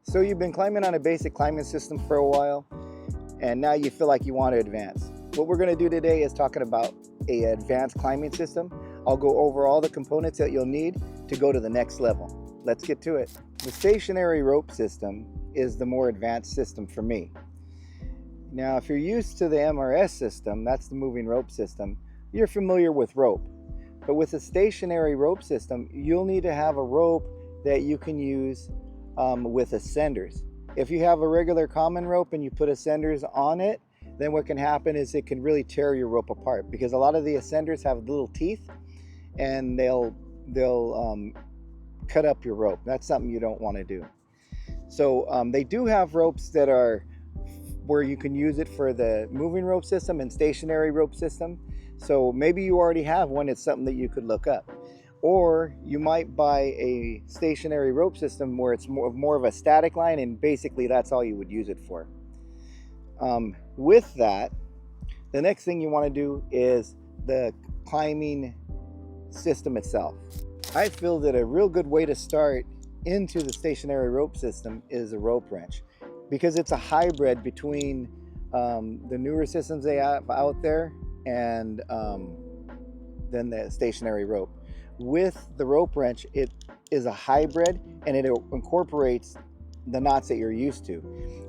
So you've been climbing on a basic climbing system for a while, and now you feel like you want to advance. What we're going to do today is talking about an advanced climbing system. I'll go over all the components that you'll need to go to the next level. Let's get to it. The stationary rope system is the more advanced system for me. Now, if you're used to the MRS system, that's the moving rope system, you're familiar with rope. But with a stationary rope system, you'll need to have a rope that you can use with ascenders. If you have a regular common rope and you put ascenders on it, then what can happen is it can really tear your rope apart, because a lot of the ascenders have little teeth and they'll cut up your rope. That's something you don't want to do. So they do have ropes that are where you can use it for the moving rope system and stationary rope system. So maybe you already have one. It's something that you could look up. Or you might buy a stationary rope system where it's more of a static line, and basically that's all you would use it for. With that, the next thing you want to do is the climbing system itself. I feel that a real good way to start into the stationary rope system is a rope wrench, because it's a hybrid between the newer systems they have out there and then the stationary rope. With the rope wrench, it is a hybrid and it incorporates the knots that you're used to.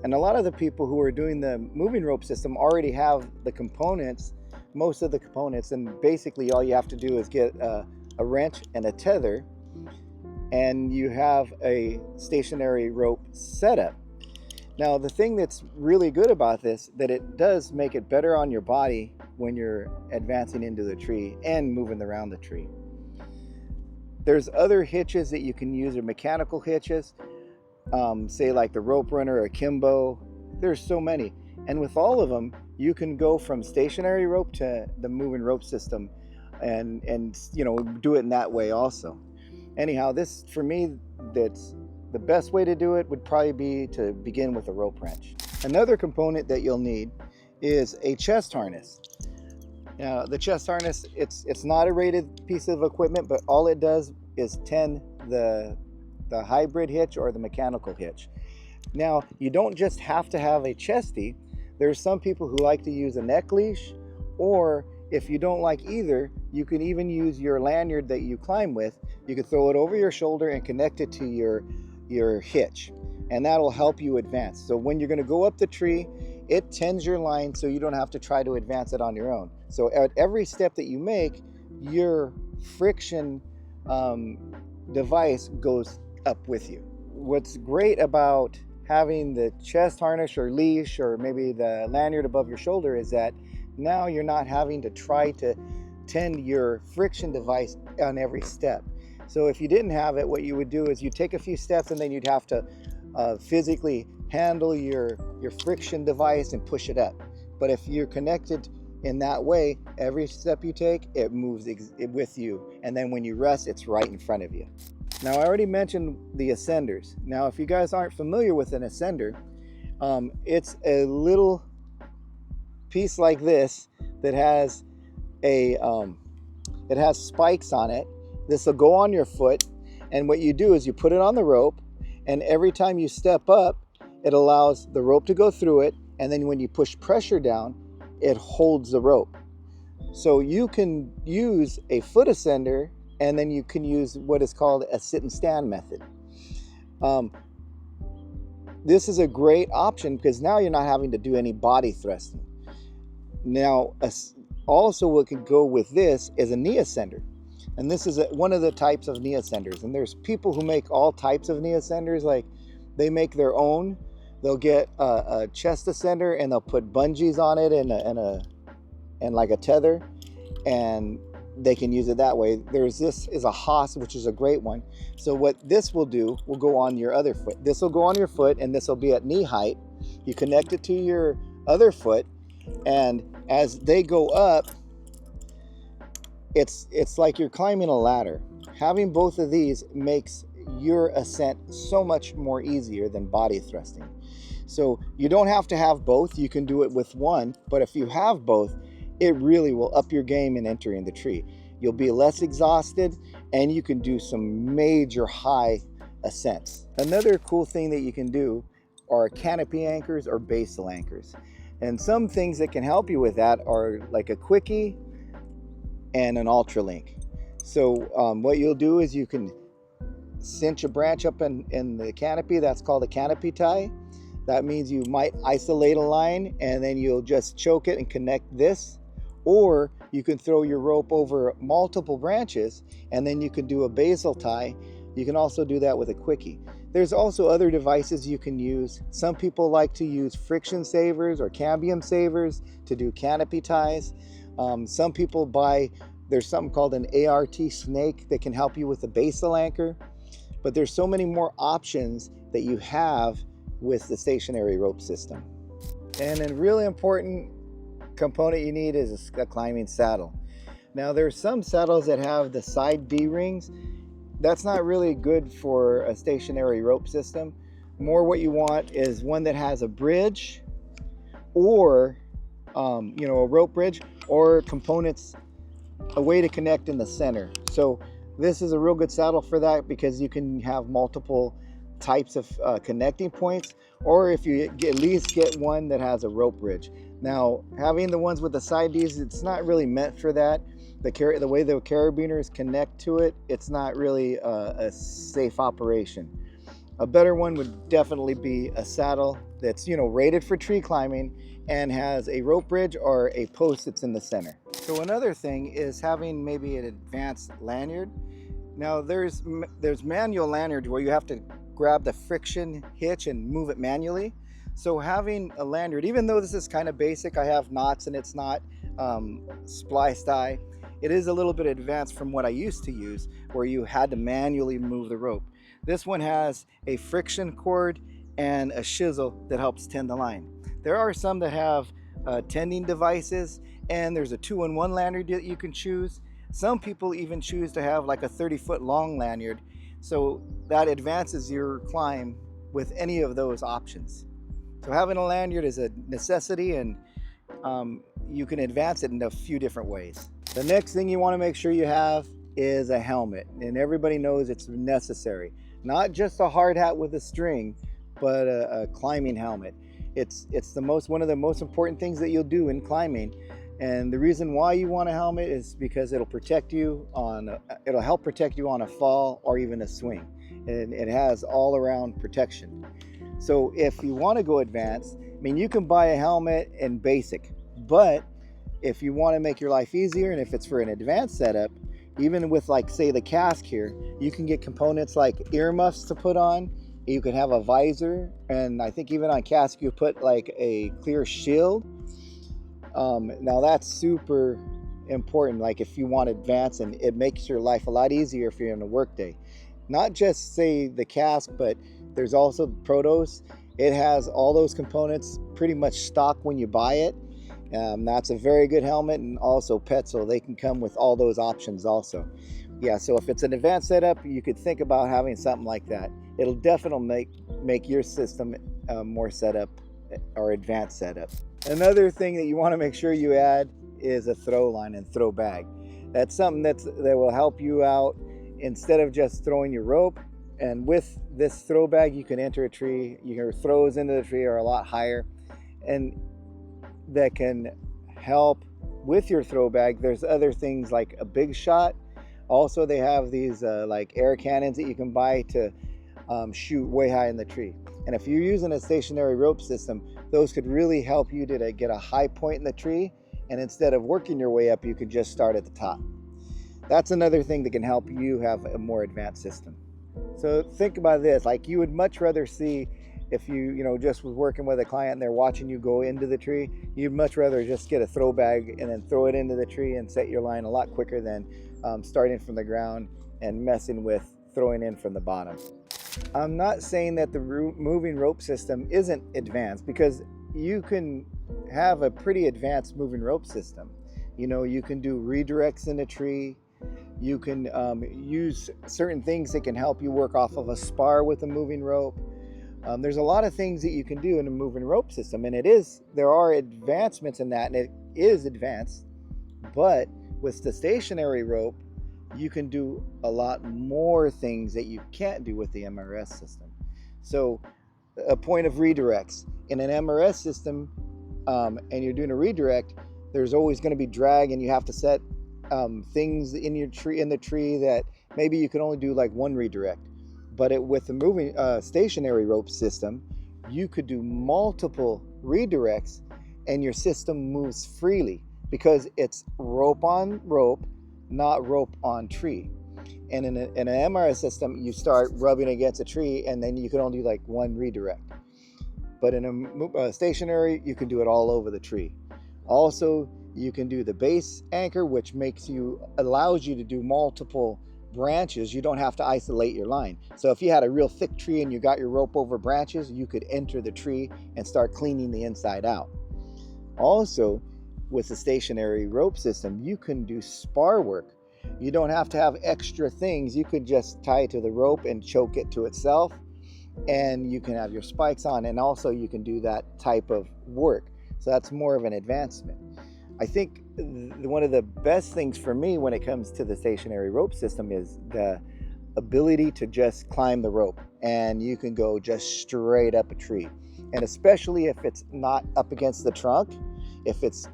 And a lot of the people who are doing the moving rope system already have the components, most of the components, and basically all you have to do is get a wrench and a tether, and you have a stationary rope setup. Now, the thing that's really good about this, that it does make it better on your body when you're advancing into the tree and moving around the tree. There's other hitches that you can use, or mechanical hitches, say like the rope runner or Kimbo. There's so many, and with all of them you can go from stationary rope to the moving rope system and do it in that way also. Anyhow, this, for me, that's the best way to do it would probably be to begin with a rope wrench. Another component that you'll need is a chest harness. Now, the chest harness, it's not a rated piece of equipment, but all it does is tend the hybrid hitch or the mechanical hitch. Now, you don't just have to have a chesty. There's some people who like to use a neck leash, or if you don't like either, you can even use your lanyard that you climb with. You can throw it over your shoulder and connect it to your hitch, and that'll help you advance. So when you're going to go up the tree, it tends your line so you don't have to try to advance it on your own. So at every step that you make, your friction device goes up with you. What's great about having the chest harness or leash, or maybe the lanyard above your shoulder, is that now you're not having to try to tend your friction device on every step. So if you didn't have it, what you would do is you take a few steps and then you'd have to physically handle your friction device and push it up. But if you're connected in that way, every step you take, it moves with you, and then when you rest, it's right in front of you. Now, I already mentioned the ascenders. Now, if you guys aren't familiar with an ascender, it's a little piece like this that has it has spikes on it. This will go on your foot, and what you do is you put it on the rope, and every time you step up, it allows the rope to go through it, and then when you push pressure down, it holds the rope. So you can use a foot ascender, and then you can use what is called a sit and stand method. This is a great option because now you're not having to do any body thrusting. Now, also what could go with this is a knee ascender. And this is one of the types of knee ascenders. And there's people who make all types of knee ascenders. Like, they make their own. They'll get a chest ascender and they'll put bungees on it and like a tether, and they can use it that way. This is a Haas, which is a great one. So what this will do will go on your other foot. This will go on your foot, and this will be at knee height. You connect it to your other foot, and as they go up, it's like you're climbing a ladder. Having both of these makes your ascent so much more easier than body thrusting. So you don't have to have both. You can do it with one, but if you have both, it really will up your game in entering the tree. You'll be less exhausted, and you can do some major high ascents. Another cool thing that you can do are canopy anchors or basal anchors. And some things that can help you with that are like a quickie and an ultra link. So what you'll do is you can cinch a branch up in the canopy. That's called a canopy tie. That means you might isolate a line and then you'll just choke it and connect this. Or you can throw your rope over multiple branches and then you can do a basal tie. You can also do that with a quickie. There's also other devices you can use. Some people like to use friction savers or cambium savers to do canopy ties. Some people there's something called an ART snake that can help you with a basal anchor. But there's so many more options that you have with the stationary rope system. And a really important component you need is a climbing saddle. Now there's some saddles that have the side D-rings. That's not really good for a stationary rope system. More what you want is one that has a bridge or a rope bridge or components, a way to connect in the center. So this is a real good saddle for that because you can have multiple types of connecting points, or if you at least get one that has a rope bridge. Now, having the ones with the side Ds, it's not really meant for that. The way the carabiners connect to it, it's not really a safe operation. A better one would definitely be a saddle that's rated for tree climbing and has a rope bridge or a post that's in the center. So another thing is having maybe an advanced lanyard. Now there's manual lanyard where you have to grab the friction hitch and move it manually. So having a lanyard, even though this is kind of basic, I have knots and it's not splice tie, it is a little bit advanced from what I used to use where you had to manually move the rope. This one has a friction cord and a chisel that helps tend the line. There are some that have tending devices, and there's a 2-in-1 lanyard that you can choose. Some people even choose to have like a 30-foot long lanyard, so that advances your climb with any of those options. So having a lanyard is a necessity, and you can advance it in a few different ways. The next thing you want to make sure you have is a helmet, and everybody knows it's necessary. Not just a hard hat with a string, but a climbing helmet. It's one of the most important things that you'll do in climbing. And the reason why you want a helmet is because it'll help protect you on a fall or even a swing. And it has all around protection. So if you want to go advanced, you can buy a helmet in basic, but if you want to make your life easier, and if it's for an advanced setup, even with say the cask here, you can get components like earmuffs to put on. You can have a visor, and I think even on cask you put like a clear shield. Now that's super important, like if you want to advance, and it makes your life a lot easier if you're in a work day. Not just say the cask, but there's also Protos. It has all those components pretty much stock when you buy it. That's a very good helmet, and also Petzl, they can come with all those options also. Yeah, so if it's an advanced setup, you could think about having something like that. It'll definitely make your system more setup or advanced setup. Another thing that you want to make sure you add is a throw line and throw bag. That's something that will help you out instead of just throwing your rope. And with this throw bag, you can enter a tree. Your throws into the tree are a lot higher, and that can help with your throw bag. There's other things like a big shot. Also, they have these like air cannons that you can buy to shoot way high in the tree. And if you're using a stationary rope system, those could really help you to get a high point in the tree. And instead of working your way up, you could just start at the top. That's another thing that can help you have a more advanced system. So think about this, like you would much rather see, if you just was working with a client and they're watching you go into the tree, you'd much rather just get a throw bag and then throw it into the tree and set your line a lot quicker than starting from the ground and messing with throwing in from the bottom. I'm not saying that the moving rope system isn't advanced, because you can have a pretty advanced moving rope system. You can do redirects in a tree. You can use certain things that can help you work off of a spar with a moving rope. There's a lot of things that you can do in a moving rope system, and there are advancements in that, and it is advanced. But with the stationary rope, you can do a lot more things that you can't do with the MRS system. So a point of redirects in an MRS system, and you're doing a redirect, there's always going to be drag, and you have to set things in your tree, in the tree, that maybe you can only do like one redirect. But with the moving stationary rope system, you could do multiple redirects, and your system moves freely because it's rope on rope, not rope on tree. And in an MRS system, you start rubbing against a tree, and then you can only do like one redirect. But in a stationary, you can do it all over the tree. Also, you can do the base anchor, which allows you to do multiple branches. You don't have to isolate your line. So if you had a real thick tree and you got your rope over branches, you could enter the tree and start cleaning the inside out. Also, with the stationary rope system, you can do spar work. You don't have to have extra things. You could just tie it to the rope and choke it to itself, and you can have your spikes on, and also you can do that type of work. So that's more of an advancement. I think one of the best things for me when it comes to the stationary rope system is the ability to just climb the rope, and you can go just straight up a tree. And especially if it's not up against the trunk, if it's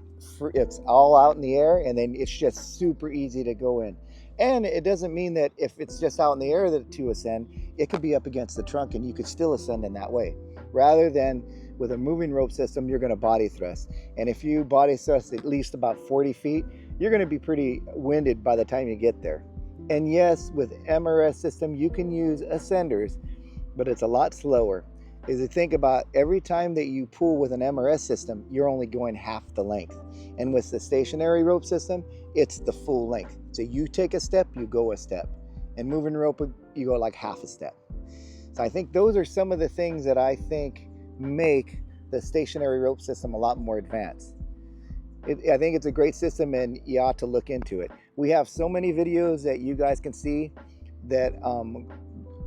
all out in the air, and then it's just super easy to go in. And it doesn't mean that if it's just out in the air to ascend, it could be up against the trunk and you could still ascend in that way. Rather than with a moving rope system, you're going to body thrust. And if you body thrust at least about 40 feet, you're going to be pretty winded by the time you get there. And yes, with MRS system, you can use ascenders, but it's a lot slower. Is to think about every time that you pull with an MRS system, you're only going half the length. And with the stationary rope system, it's the full length. So you take a step, you go a step. And moving rope, you go like half a step. So I think those are some of the things that I think make the stationary rope system a lot more advanced. I think it's a great system, and you ought to look into it. We have so many videos that you guys can see that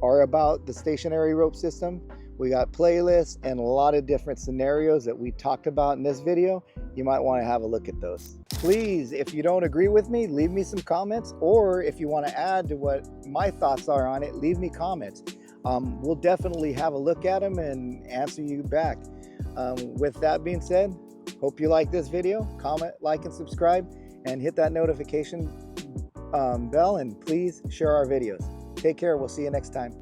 are about the stationary rope system. We got playlists and a lot of different scenarios that we talked about in this video. You might want to have a look at those. Please, if you don't agree with me, leave me some comments, or if you want to add to what my thoughts are on it, leave me comments. We'll definitely have a look at them and answer you back. With that being said, hope you like this video. Comment, like, and subscribe, and hit that notification bell, and please share our videos. Take care. We'll see you next time.